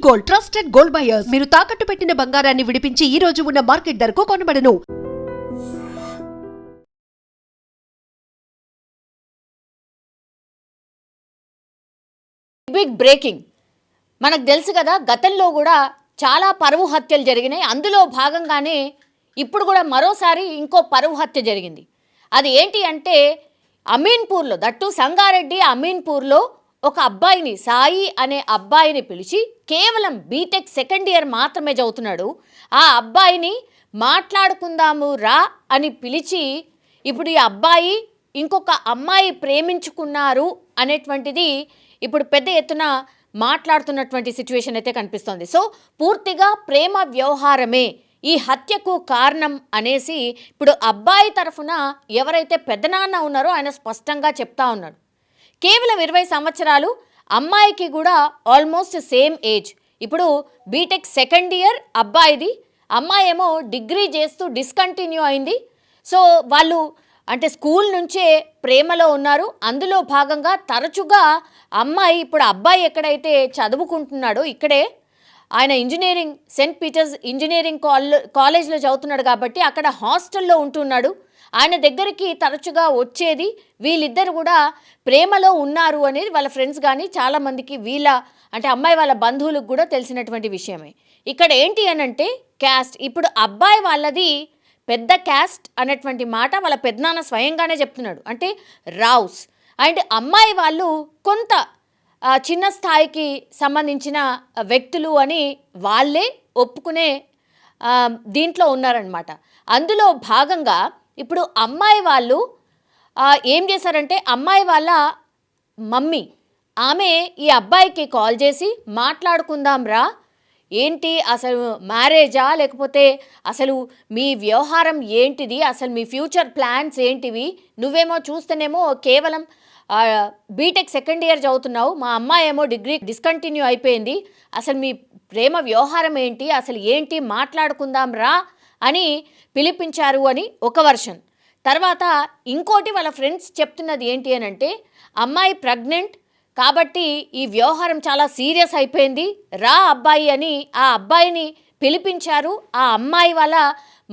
Gold, trusted gold buyers. మీరు తాకట్టు పెట్టిన బంగారాన్ని విడిపించి ఈ రోజు ఉన్న మార్కెట్ ధరకు కొనబడను. Big breaking. మనకు తెలుసు కదా, గతంలో కూడా చాలా పరువు హత్యలు జరిగినాయి. అందులో భాగంగానే ఇప్పుడు కూడా మరోసారి ఇంకో పరువు హత్య జరిగింది. అది ఏంటి అంటే అమీన్పూర్లో, దట్టు సంగారెడ్డి అమీన్పూర్లో ఒక అబ్బాయిని, సాయి అనే అబ్బాయిని పిలిచి, కేవలం బీటెక్ సెకండ్ ఇయర్ మాత్రమే చదువుతున్నాడు, ఆ అబ్బాయిని మాట్లాడుకుందాము రా అని పిలిచి, ఇప్పుడు ఈ అబ్బాయి ఇంకొక అమ్మాయి ప్రేమించుకున్నారు అనేటువంటిది ఇప్పుడు పెద్ద ఎత్తున మాట్లాడుతున్నటువంటి సిచ్యువేషన్ అయితే కనిపిస్తోంది. సో పూర్తిగా ప్రేమ వ్యవహారమే ఈ హత్యకు కారణం అనేసి ఇప్పుడు అబ్బాయి తరఫున ఎవరైతే పెద్దనాన్న ఉన్నారో ఆయన స్పష్టంగా చెప్తా ఉన్నాడు. కేవలం 20 సంవత్సరాలు, అమ్మాయికి కూడా ఆల్మోస్ట్ సేమ్ ఏజ్. ఇప్పుడు బీటెక్ సెకండ్ ఇయర్ అబ్బాయిది, అమ్మాయి ఏమో డిగ్రీ చేస్తూ డిస్కంటిన్యూ అయింది. సో వాళ్ళు అంటే స్కూల్ నుంచే ప్రేమలో ఉన్నారు. అందులో భాగంగా తరచుగా అమ్మాయి, ఇప్పుడు అబ్బాయి ఎక్కడైతే చదువుకుంటున్నాడో ఇక్కడే ఆయన ఇంజనీరింగ్, సెయింట్ పీటర్స్ ఇంజనీరింగ్ కాలేజ్లో చదువుతున్నాడు కాబట్టి అక్కడ హాస్టల్లో ఉంటున్నాడు. ఆయన దగ్గరికి తరచుగా వచ్చేది. వీళ్ళిద్దరు కూడా ప్రేమలో ఉన్నారు అనేది వాళ్ళ ఫ్రెండ్స్ కానీ చాలామందికి, వీళ్ళ అంటే అమ్మాయి వాళ్ళ బంధువులకు కూడా తెలిసినటువంటి విషయమే. ఇక్కడ ఏంటి అనంటే క్యాస్ట్. ఇప్పుడు అబ్బాయి వాళ్ళది పెద్ద క్యాస్ట్ అనేటువంటి మాట వాళ్ళ పెద్దనాన్న స్వయంగానే చెప్తున్నాడు, అంటే రావుస్. అండ్ అమ్మాయి వాళ్ళు కొంత చిన్న స్థాయికి సంబంధించిన వ్యక్తులు అని వాళ్ళే ఒప్పుకునే దీంట్లో ఉన్నారనమాట. అందులో భాగంగా ఇప్పుడు అమ్మాయి వాళ్ళు ఏం చేశారంటే, అమ్మాయి వాళ్ళ మమ్మీ ఆమె ఈ అబ్బాయికి కాల్ చేసి, మాట్లాడుకుందాం రా, ఏంటి అసలు మ్యారేజా, లేకపోతే అసలు మీ వ్యవహారం ఏంటిది, అసలు మీ ఫ్యూచర్ ప్లాన్స్ ఏంటివి, నువ్వేమో చూస్తేనేమో కేవలం బీటెక్ సెకండ్ ఇయర్ చదువుతున్నావు, మా అమ్మాయి ఏమో డిగ్రీ డిస్కంటిన్యూ అయిపోయింది, అసలు మీ ప్రేమ వ్యవహారం ఏంటి, అసలు ఏంటి, మాట్లాడుకుందాం రా అని పిలిపించారు అని ఒక వర్షన్. తర్వాత ఇంకోటి వాళ్ళ ఫ్రెండ్స్ చెప్తున్నది ఏంటి అని అంటే, అమ్మాయి ప్రెగ్నెంట్ కాబట్టి ఈ వ్యవహారం చాలా సీరియస్ అయిపోయింది, రా అబ్బాయి అని ఆ అబ్బాయిని పిలిపించారు, ఆ అమ్మాయి వాళ్ళ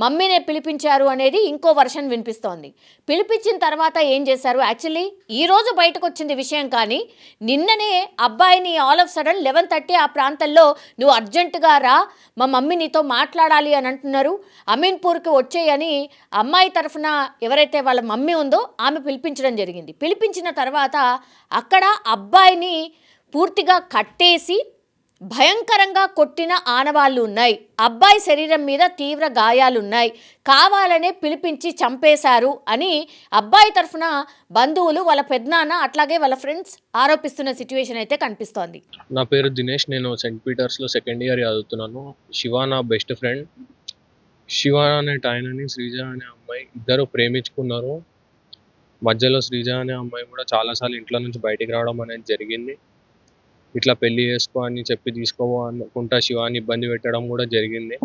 మమ్మీనే పిలిపించారు అనేది ఇంకో వర్షన్ వినిపిస్తోంది. పిలిపించిన తర్వాత ఏం చేశారు, యాక్చువల్లీ ఈరోజు బయటకు వచ్చింది విషయం, కానీ నిన్ననే అబ్బాయిని ఆల్ ఆఫ్ సడన్ 11:30 ఆ ప్రాంతంలో నువ్వు అర్జెంటుగా రా, మా మమ్మీ నీతో మాట్లాడాలి అని అంటున్నారు, అమీన్పూర్కి వచ్చేయని అమ్మాయి తరఫున ఎవరైతే వాళ్ళ మమ్మీ ఉందో ఆమె పిలిపించడం జరిగింది. పిలిపించిన తర్వాత అక్కడ అబ్బాయిని పూర్తిగా కట్టేసి భయంకరంగా కొట్టిన ఆనవాళ్ళు ఉన్నాయి, అబ్బాయి శరీరం మీద తీవ్ర గాయాలున్నాయి, కావాలనే పిలిపించి చంపేశారు అని అబ్బాయి తరఫున బంధువులు, వాళ్ళ పెద్దనాన్న, అట్లాగే వాళ్ళ ఫ్రెండ్స్ ఆరోపిస్తున్న సిచ్యువేషన్ అయితే కనిపిస్తోంది. నా పేరు దినేష్, నేను సెయింట్ పీటర్స్లో సెకండ్ ఇయర్ చదువుతున్నాను. శివ నా బెస్ట్ ఫ్రెండ్. శివ అనే ఆయనని శ్రీజ అనే అమ్మాయి ఇద్దరు ప్రేమించుకున్నారు. మధ్యలో శ్రీజ అనే అమ్మాయి కూడా చాలాసార్లు ఇంట్లో నుంచి బయటికి రావడం అనేది జరిగింది. ఇట్లా పెళ్లి చేసుకో అని చెప్పి తీసుకోవో అనుకుంటా శివాని ఇబ్బంది పెట్టడం కూడా జరిగింది.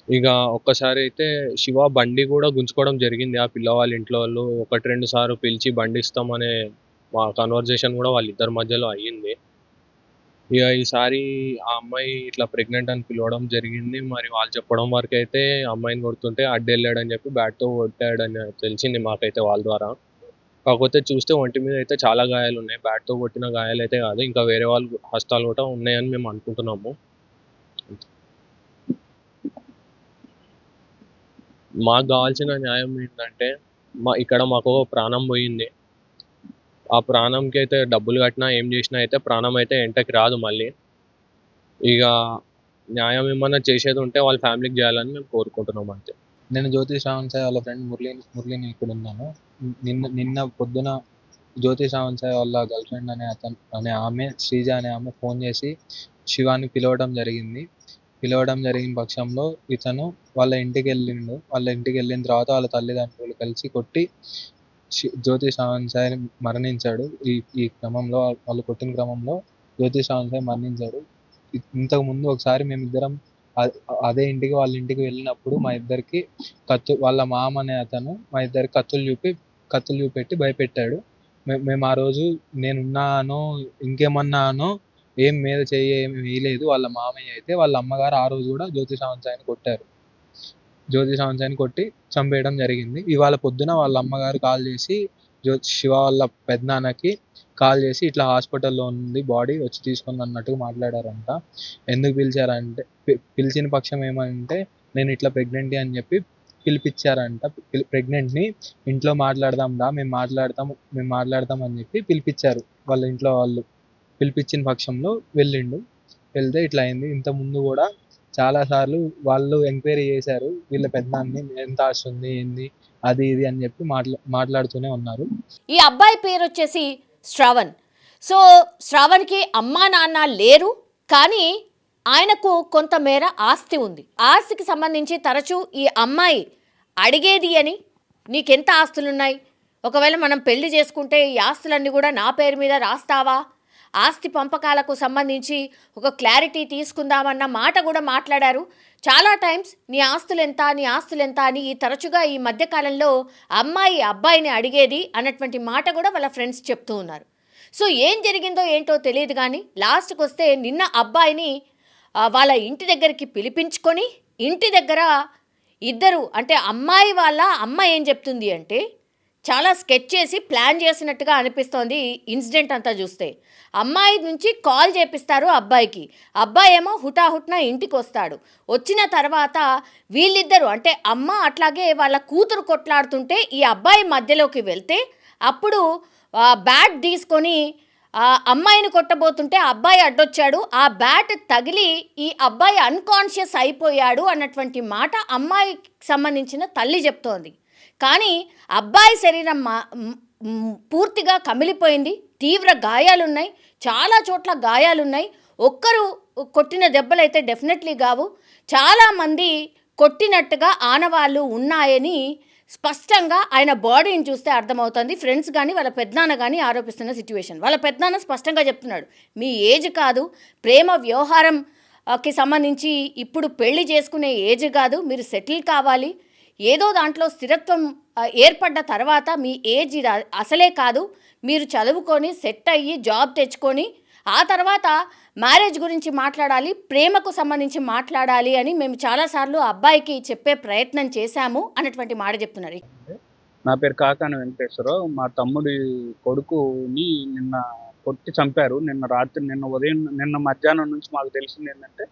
ఇక ఒక్కసారి అయితే శివ బండి కూడా గుంజుకోవడం జరిగింది. ఆ పిల్లవాళ్ళ ఇంట్లో వాళ్ళు 1-2 సార్లు పిలిచి బండి ఇస్తామనే మా కన్వర్జేషన్ కూడా వాళ్ళిద్దరి మధ్యలో అయ్యింది. ఇక ఈసారి ఆ అమ్మాయి ఇట్లా ప్రెగ్నెంట్ అని పిలవడం జరిగింది. మరి వాళ్ళు చెప్పడం వరకు అయితే అమ్మాయిని కొడుతుంటే అడ్డెళ్ళాడని చెప్పి బ్యాట్తో కొట్టాడని తెలిసింది మాకైతే వాళ్ళ ద్వారా. కాకపోతే చూస్తే ఒంటి మీద అయితే చాలా గాయాలు ఉన్నాయి. బ్యాట్తో కొట్టిన గాయాలు అయితే కాదు, ఇంకా వేరే వాళ్ళు హస్తాలు కూడా ఉన్నాయని మేము అనుకుంటున్నాము. మాకు కావాల్సిన న్యాయం ఏంటంటే, ఇక్కడ మాకు ప్రాణం పోయింది. ఆ ప్రాణంకి అయితే డబ్బులు కట్టినా ఏం చేసినా అయితే ప్రాణం అయితే ఎంటకి రాదు మళ్ళీ. ఇక న్యాయం ఏమన్నా చేసేది ఉంటే వాళ్ళ ఫ్యామిలీకి చేయాలని మేము కోరుకుంటున్నాం అంతే. నేను జ్యోతి శ్రావణ్ సాయి వాళ్ళ ఫ్రెండ్ మురళిని ఇక్కడ ఉన్నాను. నిన్న పొద్దున జ్యోతి శ్రావణ్ సాయి వాళ్ళ గర్ల్ ఫ్రెండ్ అనే ఆమె, శ్రీజ అనే ఆమె ఫోన్ చేసి శివాని పిలవడం జరిగిన పక్షంలో ఇతను వాళ్ళ ఇంటికి వెళ్ళిండు. వాళ్ళ ఇంటికి వెళ్ళిన తర్వాత వాళ్ళ తల్లిదండ్రులు కలిసి కొట్టి జ్యోతి శ్రావణ్ సాయి మరణించాడు. ఈ క్రమంలో, వాళ్ళు కొట్టిన క్రమంలో జ్యోతి శ్రావణ్ సాయి మరణించాడు. ఇంతకుముందు ఒకసారి మేమిద్దరం అదే ఇంటికి, వాళ్ళ ఇంటికి వెళ్ళినప్పుడు మా ఇద్దరికి వాళ్ళ మామ అనే అతను మా ఇద్దరికి కత్తులు చూపెట్టి భయపెట్టాడు. మేము ఆ రోజు నేనున్నానో ఇంకేమన్నానో ఏం మీద చెయ్యి ఏమి వేయలేదు. వాళ్ళ మామయ్య అయితే వాళ్ళ అమ్మగారు ఆ రోజు కూడా జ్యోతి సావంత్ కొట్టారు. జ్యోతి సావంత్ కొట్టి చంపేయడం జరిగింది. ఇవాళ పొద్దున వాళ్ళ అమ్మగారు కాల్ చేసి శివ వాళ్ళ పెద్దనాన్నకి కాల్ చేసి ఇట్లా హాస్పిటల్లో ఉంది బాడీ వచ్చి తీసుకొని అన్నట్టుగా మాట్లాడారంట. ఎందుకు పిలిచారంటే పిలిచిన పక్షం ఏమంటే నేను ఇట్లా ప్రెగ్నెంట్ అని చెప్పి పిలిపించారంట. ప్రెగ్నెంట్ని ఇంట్లో మాట్లాడదాం రా మేము మాట్లాడతాం అని చెప్పి పిలిపించారు వాళ్ళ ఇంట్లో వాళ్ళు. పిలిపించిన పక్షంలో వెళ్తే ఇట్లా అయింది. ఇంత ముందు కూడా చాలా సార్లు వాళ్ళు ఎంక్వైరీ చేశారు వీళ్ళ పెద్దనాన్ని, ఎంత ఆస్తుంది ఏంది అది ఇది అని చెప్పి మాట్లాడుతూనే ఉన్నారు. ఈ అబ్బాయి పేరు వచ్చేసి శ్రవణ్. సో శ్రవణ్కి అమ్మా నాన్న లేరు, కానీ ఆయనకు కొంతమేర ఆస్తి ఉంది. ఆస్తికి సంబంధించి తరచూ ఈ అమ్మాయి అడిగేది అని, నీకెంత ఆస్తులున్నాయి, ఒకవేళ మనం పెళ్లి చేసుకుంటే ఈ ఆస్తులన్నీ కూడా నా పేరు మీద రాస్తావా, ఆస్తి పంపకాలకు సంబంధించి ఒక క్లారిటీ తీసుకుందామన్న మాట కూడా మాట్లాడారు. చాలా టైమ్స్ నీ ఆస్తులెంత అని తరచుగా ఈ మధ్యకాలంలో అమ్మాయి అబ్బాయిని అడిగేది అన్నటువంటి మాట కూడా వాళ్ళ ఫ్రెండ్స్ చెప్తూ ఉన్నారు. సో ఏం జరిగిందో ఏంటో తెలియదు, కానీ లాస్ట్కి వస్తే నిన్న అబ్బాయిని వాళ్ళ ఇంటి దగ్గరికి పిలిపించుకొని ఇంటి దగ్గర ఇద్దరు, అంటే అమ్మాయి వాళ్ళ అమ్మ ఏం చెప్తుంది అంటే చాలా స్కెచ్ చేసి ప్లాన్ చేసినట్టుగా అనిపిస్తోంది ఇన్సిడెంట్ అంతా చూస్తే. అమ్మాయి నుంచి కాల్ చేపిస్తారు అబ్బాయికి, అబ్బాయి ఏమో హుటాహుట్న ఇంటికి వస్తాడు. వచ్చిన తర్వాత వీళ్ళిద్దరూ అంటే అమ్మ అట్లాగే వాళ్ళ కూతురు కొట్లాడుతుంటే ఈ అబ్బాయి మధ్యలోకి వెళ్తే అప్పుడు బ్యాట్ తీసుకొని అమ్మాయిని కొట్టబోతుంటే అబ్బాయి అడ్డొచ్చాడు, ఆ బ్యాట్ తగిలి ఈ అబ్బాయి అన్కాన్షియస్ అయిపోయాడు అన్నటువంటి మాట అమ్మాయికి సంబంధించిన తల్లి చెప్తోంది. కానీ అబ్బాయి శరీరం పూర్తిగా కమిలిపోయింది, తీవ్ర గాయాలున్నాయి, చాలా చోట్ల గాయాలున్నాయి. ఒక్కరు కొట్టిన దెబ్బలైతే డెఫినెట్లీ కావు, చాలామంది కొట్టినట్టుగా ఆనవాళ్ళు ఉన్నాయని స్పష్టంగా ఆయన బాడీని చూస్తే అర్థమవుతుంది. ఫ్రెండ్స్ కానీ వాళ్ళ పెద్దనాన్న కానీ ఆరోపిస్తున్న సిచ్యువేషన్. వాళ్ళ పెద్దనాన్న స్పష్టంగా చెప్తున్నాడు, మీ ఏజ్ కాదు, ప్రేమ వ్యవహారంకి సంబంధించి ఇప్పుడు పెళ్లి చేసుకునే ఏజ్ కాదు, మీరు సెటిల్ కావాలి, ఏదో దాంట్లో స్థిరత్వం ఏర్పడ్డ తర్వాత మీ ఏజ్ అసలే కాదు, మీరు చదువుకొని సెట్ అయ్యి జాబ్ తెచ్చుకొని ఆ తర్వాత మ్యారేజ్ గురించి మాట్లాడాలి, ప్రేమకు సంబంధించి మాట్లాడాలి అని మేము చాలాసార్లు అబ్బాయికి చెప్పే ప్రయత్నం చేశాము అన్నటువంటి మాట చెప్తున్నారు. నా పేరు కాకాని వెంకటేశ్వరరావు. మా తమ్ముడి కొడుకుని నిన్న కొట్టి చంపారు. నిన్న మధ్యాహ్నం నుంచి మాకు తెలిసింది ఏంటంటే,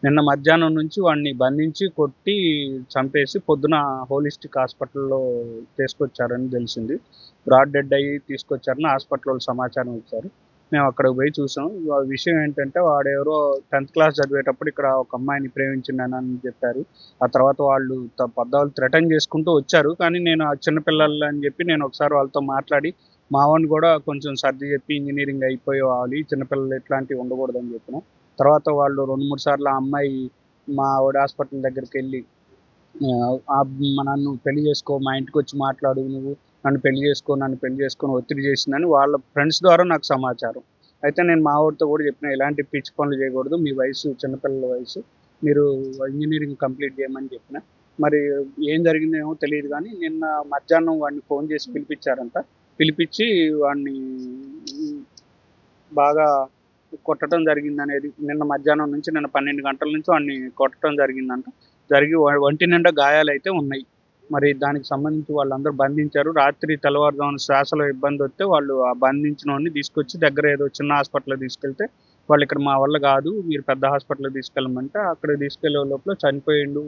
నిన్న మధ్యాహ్నం నుంచి వాడిని బంధించి కొట్టి చంపేసి పొద్దున హోలిస్టిక్ హాస్పిటల్లో తీసుకొచ్చారని తెలిసింది. బ్రాడ్ డెడ్ అయ్యి తీసుకొచ్చారని హాస్పిటల్లో సమాచారం ఇచ్చారు. మేము అక్కడికి పోయి చూసాం. విషయం ఏంటంటే, వాడెవరో 10th క్లాస్ చదివేటప్పుడు ఇక్కడ ఒక అమ్మాయిని ప్రేమించిందని చెప్పారు. ఆ తర్వాత వాళ్ళు పద్దాలు థ్రెటన్ చేసుకుంటూ వచ్చారు. కానీ నేను ఆ చిన్నపిల్లలు అని చెప్పి నేను ఒకసారి వాళ్ళతో మాట్లాడి మా వాడిని కూడా కొంచెం సర్ది చెప్పి ఇంజనీరింగ్ అయిపోవాలి, చిన్నపిల్లలు ఇట్లాంటివి ఉండకూడదని చెప్పిన తర్వాత వాళ్ళు 2-3 సార్లు ఆ అమ్మాయి మా వాడి హాస్పిటల్ దగ్గరికి వెళ్ళి నన్ను పెళ్లి చేసుకో, మా ఇంటికి వచ్చి మాట్లాడు, నువ్వు నన్ను పెళ్లి చేసుకొని ఒత్తిడి చేసిందని వాళ్ళ ఫ్రెండ్స్ ద్వారా నాకు సమాచారం. అయితే నేను మా వాడితో కూడా చెప్పిన, ఇలాంటి పిచ్చి పనులు చేయకూడదు, మీ వయసు చిన్నపిల్లల వయసు, మీరు ఇంజనీరింగ్ కంప్లీట్ చేయమని చెప్పిన. మరి ఏం జరిగిందో ఏమో తెలియదు, కానీ నిన్న మధ్యాహ్నం వాడిని ఫోన్ చేసి పిలిపించారంట. పిలిపించి వాడిని బాగా కొట్టడం జరిగిందనేది, నిన్న మధ్యాహ్నం నుంచి నిన్న 12 గంటల నుంచి వాడిని కొట్టడం జరిగిందంట. ఒంటి నిండా గాయాలు అయితే ఉన్నాయి. మరి దానికి సంబంధించి వాళ్ళందరూ బంధించారు. రాత్రి తెల్లవారుజామున శ్వాసలో ఇబ్బంది వస్తే వాళ్ళు ఆ బంధించిన వాడిని తీసుకొచ్చి దగ్గర ఏదో చిన్న హాస్పిటల్కి తీసుకెళ్తే వాళ్ళు ఇక్కడ మా వల్ల కాదు, మీరు పెద్ద హాస్పిటల్కి తీసుకెళ్ళమంటే అక్కడికి తీసుకెళ్లే లోపల చనిపోయిండు.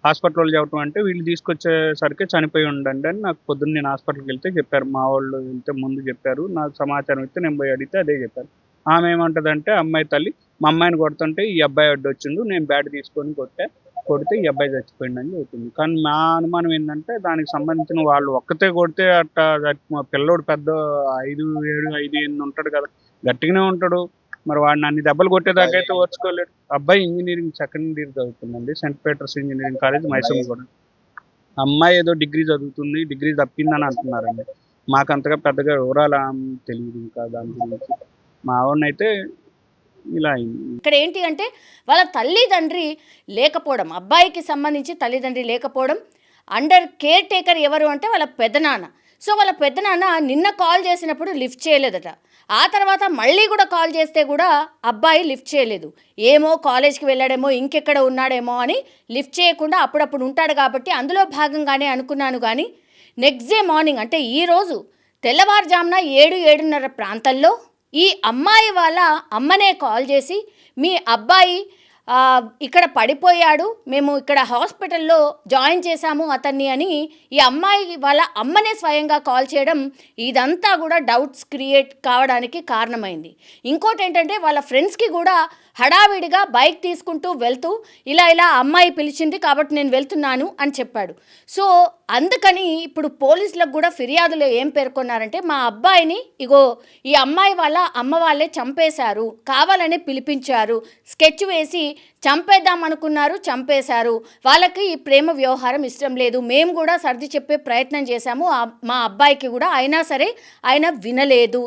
హాస్పిటల్ చెప్పడం అంటే వీళ్ళు తీసుకొచ్చేసరికి చనిపోయి ఉండండి అని నాకు పొద్దున్న నేను హాస్పిటల్కి వెళ్తే చెప్పారు. మా వాళ్ళు వెళ్తే ముందు చెప్పారు, నాకు సమాచారం ఇస్తే నేను పోయి అడిగితే అదే చెప్పారు. ఆమె ఏమంటదంటే, అమ్మాయి తల్లి, మా అమ్మాయిని కొడుతుంటే ఈ అబ్బాయి అడ్డొచ్చిండు, నేను బ్యాట్ తీసుకొని కొడితే ఈ అబ్బాయి చచ్చిపోయిండు అని చెబుతుంది. కానీ మా అనుమానం ఏంటంటే, దానికి సంబంధించిన వాళ్ళు ఒక్కతే కొడితే అట్ట పిల్లోడు పెద్ద 5-7-5-8 ఉంటాడు కదా, గట్టిగానే ఉంటాడు. మరి వాడిని అన్ని దెబ్బలు కొట్టేదాకా అయితే ఓర్చుకోలేడు. అబ్బాయి ఇంజనీరింగ్ 2nd ఇయర్ చదువుతుందండి, Saint Peter's engineering college, Mysore కూడా. అమ్మాయి ఏదో డిగ్రీ చదువుతుంది, డిగ్రీ తప్పిందని అంటున్నారండి. మాకు అంతగా పెద్దగా వివరాలు తెలియదు ఇంకా దాని గురించి. మా ఆవిడనైతే ఇలా అయింది. ఇక్కడ ఏంటి అంటే, వాళ్ళ తల్లిదండ్రి లేకపోవడం, అబ్బాయికి సంబంధించి తల్లిదండ్రి లేకపోవడం, అండర్ కేర్ టేకర్ ఎవరు అంటే వాళ్ళ పెద్దనాన్న. సో వాళ్ళ పెద్దనాన్న నిన్న కాల్ చేసినప్పుడు లిఫ్ట్ చేయలేదట. ఆ తర్వాత మళ్ళీ కూడా కాల్ చేస్తే కూడా అబ్బాయి లిఫ్ట్ చేయలేదు. ఏమో కాలేజ్కి వెళ్ళాడేమో, ఇంకెక్కడ ఉన్నాడేమో అని లిఫ్ట్ చేయకుండా అప్పుడప్పుడు ఉంటాడు కాబట్టి అందులో భాగంగానే అనుకున్నాను. కానీ నెక్స్ట్ డే మార్నింగ్ అంటే ఈరోజు తెల్లవారుజామున 7-7:30 ప్రాంతంలో ఈ అమ్మాయి వాళ్ళ అమ్మనే కాల్ చేసి మీ అబ్బాయి ఇక్కడ పడిపోయాడు, మేము ఇక్కడ హాస్పిటల్లో జాయిన్ చేశాము అతన్ని అని ఈ అమ్మాయి వాళ్ళ అమ్మనే స్వయంగా కాల్ చేయడం, ఇదంతా కూడా డౌట్స్ క్రియేట్ కావడానికి కారణమైంది. ఇంకోటి ఏంటంటే వాళ్ళ ఫ్రెండ్స్కి కూడా హడావిడిగా బైక్ తీసుకుంటూ వెళ్తూ ఇలా అమ్మాయి పిలిచింది కాబట్టి నేను వెళ్తున్నాను అని చెప్పాడు. సో అందుకని ఇప్పుడు పోలీసులకు కూడా ఫిర్యాదులో ఏం పేర్కొన్నారంటే, మా అబ్బాయిని ఇగో ఈ అమ్మాయి వాళ్ళ అమ్మ వాళ్ళే చంపేశారు, కావాలనే పిలిపించారు, స్కెచ్ వేసి చంపేద్దాం అనుకున్నారు, చంపేశారు, వాళ్ళకి ఈ ప్రేమ వ్యవహారం ఇష్టం లేదు, మేము కూడా సర్ది చెప్పే ప్రయత్నం చేశాము మా అబ్బాయికి కూడా, అయినా సరే ఆయన వినలేదు,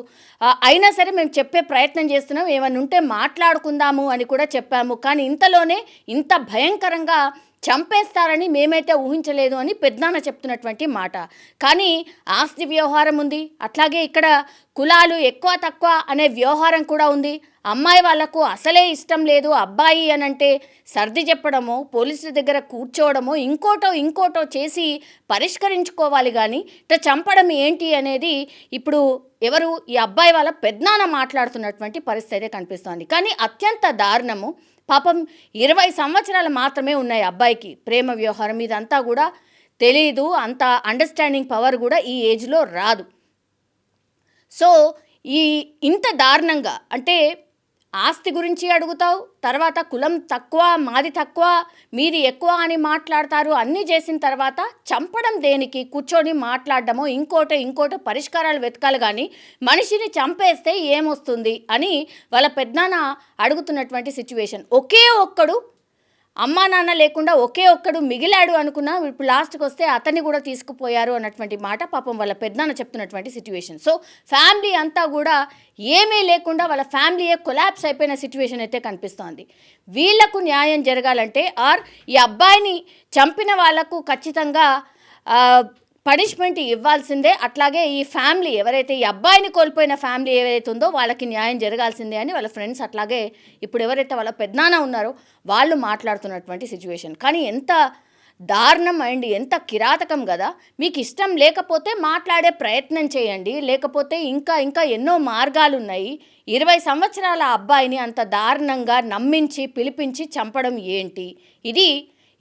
అయినా సరే మేము చెప్పే ప్రయత్నం చేస్తున్నాం, ఏమన్నా ఉంటే మాట్లాడుకుందాము అని కూడా చెప్పాము, కానీ ఇంతలోనే ఇంత భయంకరంగా చంపేస్తారని మేమైతే ఊహించలేదు అని పెద్దనాన్న చెప్తున్నటువంటి మాట. కానీ ఆస్తి వ్యవహారం ఉంది, అట్లాగే ఇక్కడ కులాలు ఎక్కువ తక్కువ అనే వ్యవహారం కూడా ఉంది. అమ్మాయి వాళ్లకు అసలే ఇష్టం లేదు అబ్బాయి అని అంటే సర్ది చెప్పడమో, పోలీసుల దగ్గర కూర్చోవడమో, ఇంకోటో చేసి పరిష్కరించుకోవాలి. కానీ ఇట్లా చంపడం ఏంటి అనేది ఇప్పుడు ఎవరు ఈ అబ్బాయి వాళ్ళ పెద్దనాన్న మాట్లాడుతున్నటువంటి పరిస్థితి అయితే కనిపిస్తోంది. కానీ అత్యంత దారుణము, పాపం 20 సంవత్సరాలు మాత్రమే ఉన్నాయి అబ్బాయికి. ప్రేమ వ్యవహారం ఇదంతా కూడా తెలీదు, అంత అండర్స్టాండింగ్ పవర్ కూడా ఈ ఏజ్లో రాదు. సో ఇంత దారుణంగా అంటే ఆస్తి గురించి అడుగుతావు, తర్వాత కులం తక్కువ, మాది తక్కువ, మీది ఎక్కువ అని మాట్లాడతారు. అన్నీ చేసిన తర్వాత చంపడం దేనికి? కూర్చొని మాట్లాడడమో ఇంకోటో పరిష్కారాలు వెతకాలి. కానీ మనిషిని చంపేస్తే ఏమొస్తుంది అని వాళ్ళ పెద్దనాన్న అడుగుతున్నటువంటి సిచ్యువేషన్. ఒకే ఒక్కడు అమ్మా నాన్న లేకుండా ఒకే ఒక్కడు మిగిలాడు అనుకున్నా, ఇప్పుడు లాస్ట్కి వస్తే అతన్ని కూడా తీసుకుపోయారు అన్నటువంటి మాట పాపం వాళ్ళ పెద్దనాన్న చెప్తున్నటువంటి సిచ్యువేషన్. సో ఫ్యామిలీ అంతా కూడా ఏమీ లేకుండా వాళ్ళ ఫ్యామిలీయే కొలాప్స్ అయిపోయిన సిచ్యువేషన్ అయితే కనిపిస్తోంది. వీళ్లకు న్యాయం జరగాలంటే ఈ అబ్బాయిని చంపిన వాళ్లకు ఖచ్చితంగా పనిష్మెంట్ ఇవ్వాల్సిందే. అట్లాగే ఈ ఫ్యామిలీ ఎవరైతే ఈ అబ్బాయిని కోల్పోయిన ఫ్యామిలీ ఏదైతే ఉందో వాళ్ళకి న్యాయం జరగాల్సిందే అని వాళ్ళ ఫ్రెండ్స్, అట్లాగే ఇప్పుడు ఎవరైతే వాళ్ళ పెద్దనాన్న ఉన్నారో వాళ్ళు మాట్లాడుతున్నటువంటి సిచ్యువేషన్. కానీ ఎంత దారుణం అండ్ ఎంత కిరాతకం కదా. మీకు ఇష్టం లేకపోతే మాట్లాడే ప్రయత్నం చేయండి, లేకపోతే ఇంకా ఎన్నో మార్గాలు ఉన్నాయి. 20 సంవత్సరాల అబ్బాయిని అంత దారుణంగా నమ్మించి పిలిపించి చంపడం ఏంటి? ఇది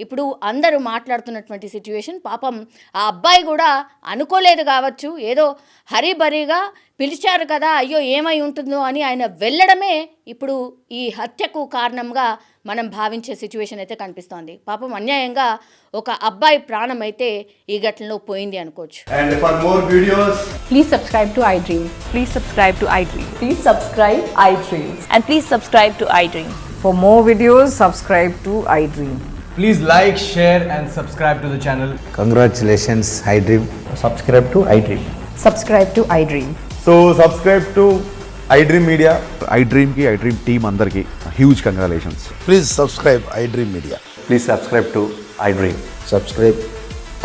ఇప్పుడు అందరూ మాట్లాడుతున్నటువంటి సిచ్యువేషన్. పాపం ఆ అబ్బాయి కూడా అనుకోలేదు కావచ్చు, ఏదో హరిబరిగా పిలిచారు కదా, అయ్యో ఏమై ఉంటుందో అని ఆయన వెళ్ళడమే ఇప్పుడు ఈ హత్యకు కారణంగా మనం భావించే సిచ్యువేషన్ అయితే కనిపిస్తోంది. పాపం అన్యాయంగా ఒక అబ్బాయి ప్రాణం అయితే ఈ ఘటనలో పోయింది అనుకోవచ్చు. And for more videos, Please subscribe to iDream. Please subscribe to iDream. Please subscribe iDream. And please subscribe to iDream. For more videos, subscribe to iDream. please like, share and subscribe to the channel. Congratulations, iDream. Subscribe to iDream. Subscribe to iDream. So subscribe to iDream Media. iDream ki iDream team andarki huge congratulations. Please subscribe iDream Media. Please subscribe to iDream. Subscribe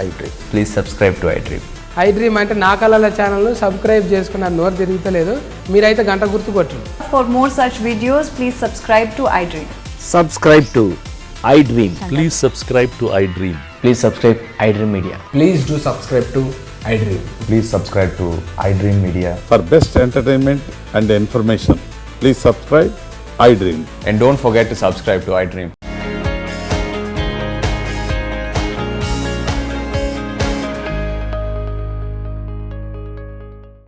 iDream. Please subscribe to iDream. iDream అంటే నా కళల ఛానల్ను subscribe చేసుకున్న నోరు తిరుగుతలేదు, మీరైతే గంట గుర్తు కొట్టండి. For more such videos, please subscribe to iDream. Subscribe to iDream. Please subscribe to iDream. Please subscribe iDream Media. Please do subscribe to iDream. Please subscribe to iDream Media. For best entertainment and information, please subscribe iDream. And don't forget to subscribe to iDream.